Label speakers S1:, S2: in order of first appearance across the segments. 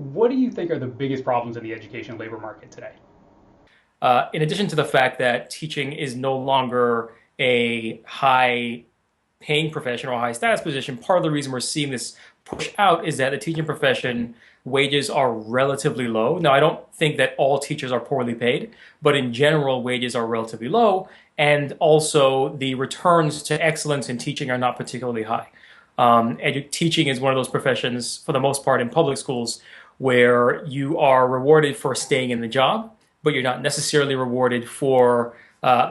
S1: what do you think are the biggest problems in the education labor market today?
S2: In addition to the fact that teaching is no longer a high paying profession or a high status position, part of the reason we're seeing this push out is that the teaching profession wages are relatively low. Now, I don't think that all teachers are poorly paid, but in general, wages are relatively low. And also, the returns to excellence in teaching are not particularly high. Teaching is one of those professions, for the most part, in public schools, where you are rewarded for staying in the job, but you're not necessarily rewarded for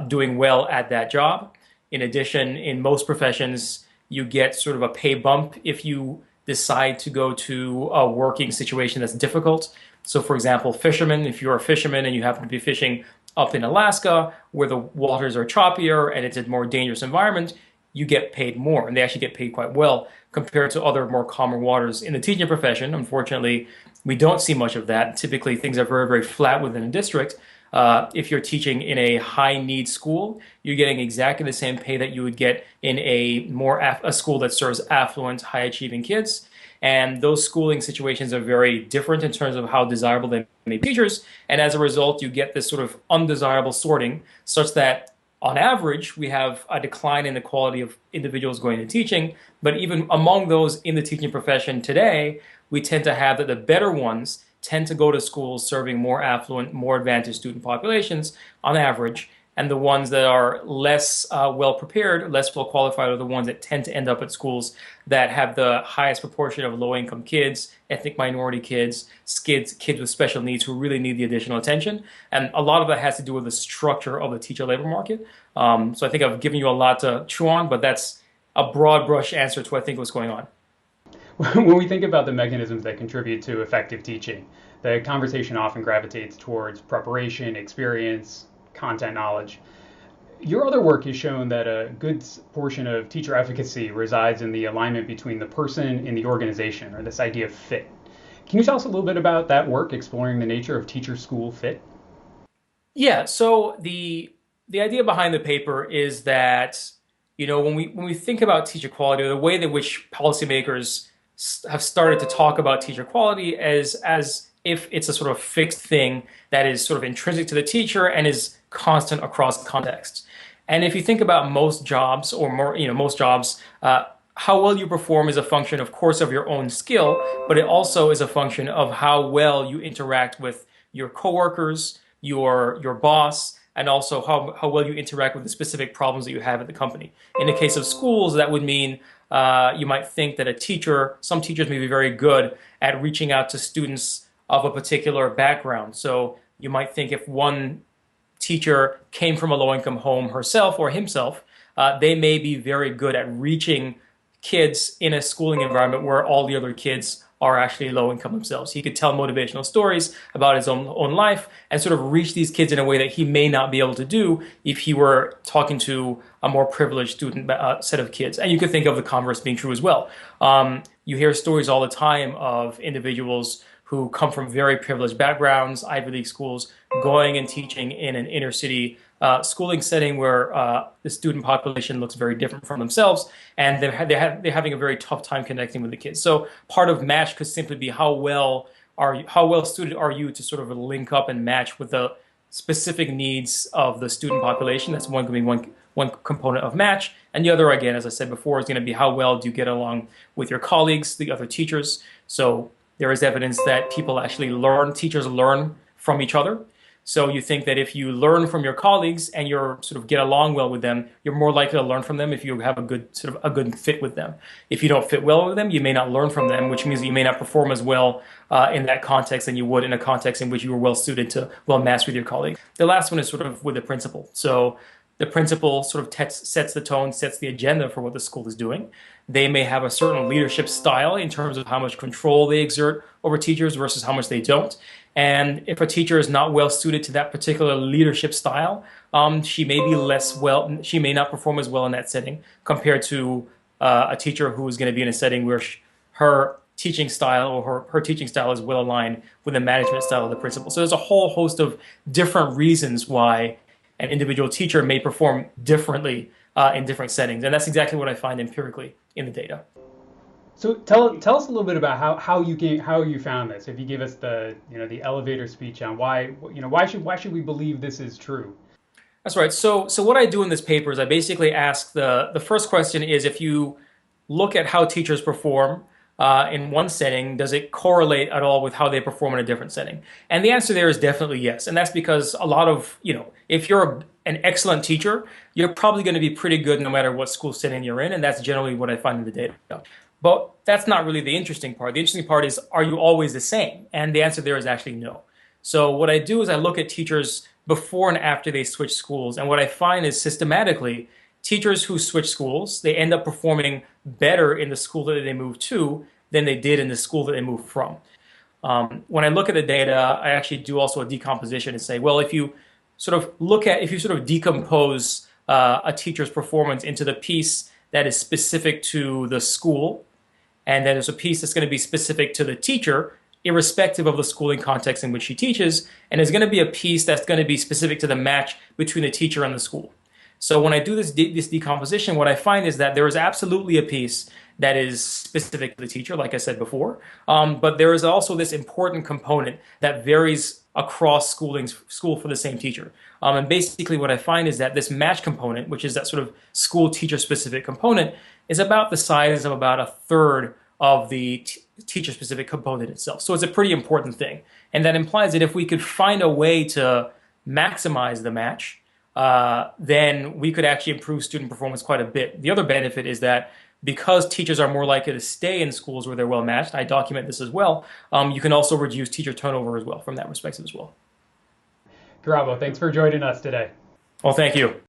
S2: doing well at that job. In addition, in most professions, you get sort of a pay bump if you decide to go to a working situation that's difficult. So, for example, fishermen, if you're a fisherman and you happen to be fishing up in Alaska where the waters are choppier and it's a more dangerous environment, you get paid more, and they actually get paid quite well compared to other more calmer waters. In the teaching profession, unfortunately, we don't see much of that. Typically, things are very, very flat within a district. If you're teaching in a high need school, you're getting exactly the same pay that you would get in a school that serves affluent, high achieving kids. And those schooling situations are very different in terms of how desirable they make teachers. And as a result, you get this sort of undesirable sorting, such that on average, we have a decline in the quality of individuals going into teaching. But even among those in the teaching profession today, we tend to have that the better ones tend to go to schools serving more affluent, more advantaged student populations on average. And the ones that are less well prepared, less well qualified, are the ones that tend to end up at schools that have the highest proportion of low income kids, ethnic minority kids with special needs who really need the additional attention. And a lot of that has to do with the structure of the teacher labor market. So I think I've given you a lot to chew on, but that's a broad brush answer to what I think was going on.
S1: When we think about the mechanisms that contribute to effective teaching, the conversation often gravitates towards preparation, experience, content knowledge. Your other work has shown that a good portion of teacher efficacy resides in the alignment between the person and the organization, or this idea of fit. Can you tell us a little bit about that work, exploring the nature of teacher-school fit?
S2: Yeah, so the idea behind the paper is that, when we think about teacher quality, or the way in which policymakers have started to talk about teacher quality as if it's a sort of fixed thing that is sort of intrinsic to the teacher and is constant across contexts. And if you think about most jobs, or more, most jobs, how well you perform is a function, of course, of your own skill, but it also is a function of how well you interact with your coworkers, your boss, and also how well you interact with the specific problems that you have at the company. In the case of schools, that would mean you might think that some teachers may be very good at reaching out to students of a particular background. So you might think if one teacher came from a low-income home herself or himself, they may be very good at reaching kids in a schooling environment where all the other kids are actually low income themselves. He could tell motivational stories about his own life and sort of reach these kids in a way that he may not be able to do if he were talking to a more privileged student set of kids. And you could think of the converse being true as well. You hear stories all the time of individuals who come from very privileged backgrounds, Ivy League schools, going and teaching in an inner city schooling setting where the student population looks very different from themselves, and they're having a very tough time connecting with the kids. So part of match could simply be how well suited are you to sort of link up and match with the specific needs of the student population. That's going to be one component of match, and the other, again, as I said before, is going to be how well do you get along with your colleagues, the other teachers. So there is evidence that teachers learn from each other. So you think that if you learn from your colleagues and you're sort of get along well with them, you're more likely to learn from them if you have a good fit with them. If you don't fit well with them, you may not learn from them, which means that you may not perform as well in that context than you would in a context in which you were well suited to well match with your colleagues. The last one is sort of with the principal. So the principal sort of sets the tone, sets the agenda for what the school is doing. They may have a certain leadership style in terms of how much control they exert over teachers versus how much they don't. And if a teacher is not well suited to that particular leadership style, she may not perform as well in that setting compared to a teacher who is going to be in a setting where her teaching style or her teaching style is well aligned with the management style of the principal. So there's a whole host of different reasons why an individual teacher may perform differently in different settings. And that's exactly what I find empirically in the data.
S1: So tell us a little bit about how you found this. If you give us the elevator speech on why should we believe this is true?
S2: That's right. So what I do in this paper is I basically ask the first question is if you look at how teachers perform in one setting, does it correlate at all with how they perform in a different setting? And the answer there is definitely yes. And that's because a lot of, if you're an excellent teacher, you're probably going to be pretty good no matter what school setting you're in. And that's generally what I find in the data. But that's not really the interesting part. The interesting part is, are you always the same? And the answer there is actually no. So what I do is I look at teachers before and after they switch schools. And what I find is systematically, teachers who switch schools, they end up performing better in the school that they move to than they did in the school that they moved from. When I look at the data, I actually do also a decomposition and say, well, if you sort of decompose a teacher's performance into the piece that is specific to the school, and then there's a piece that's going to be specific to the teacher, irrespective of the schooling context in which she teaches, and there's going to be a piece that's going to be specific to the match between the teacher and the school. So when I do this decomposition, what I find is that there is absolutely a piece that is specific to the teacher, like I said before, but there is also this important component that varies across school for the same teacher. And basically what I find is that this match component, which is that sort of school teacher specific component, is about the size of about a third of the teacher specific component itself. So it's a pretty important thing. And that implies that if we could find a way to maximize the match, then we could actually improve student performance quite a bit. The other benefit is that because teachers are more likely to stay in schools where they're well matched, I document this as well, you can also reduce teacher turnover as well from that perspective as well.
S1: Kirabo, thanks for joining us today.
S2: Well, thank you.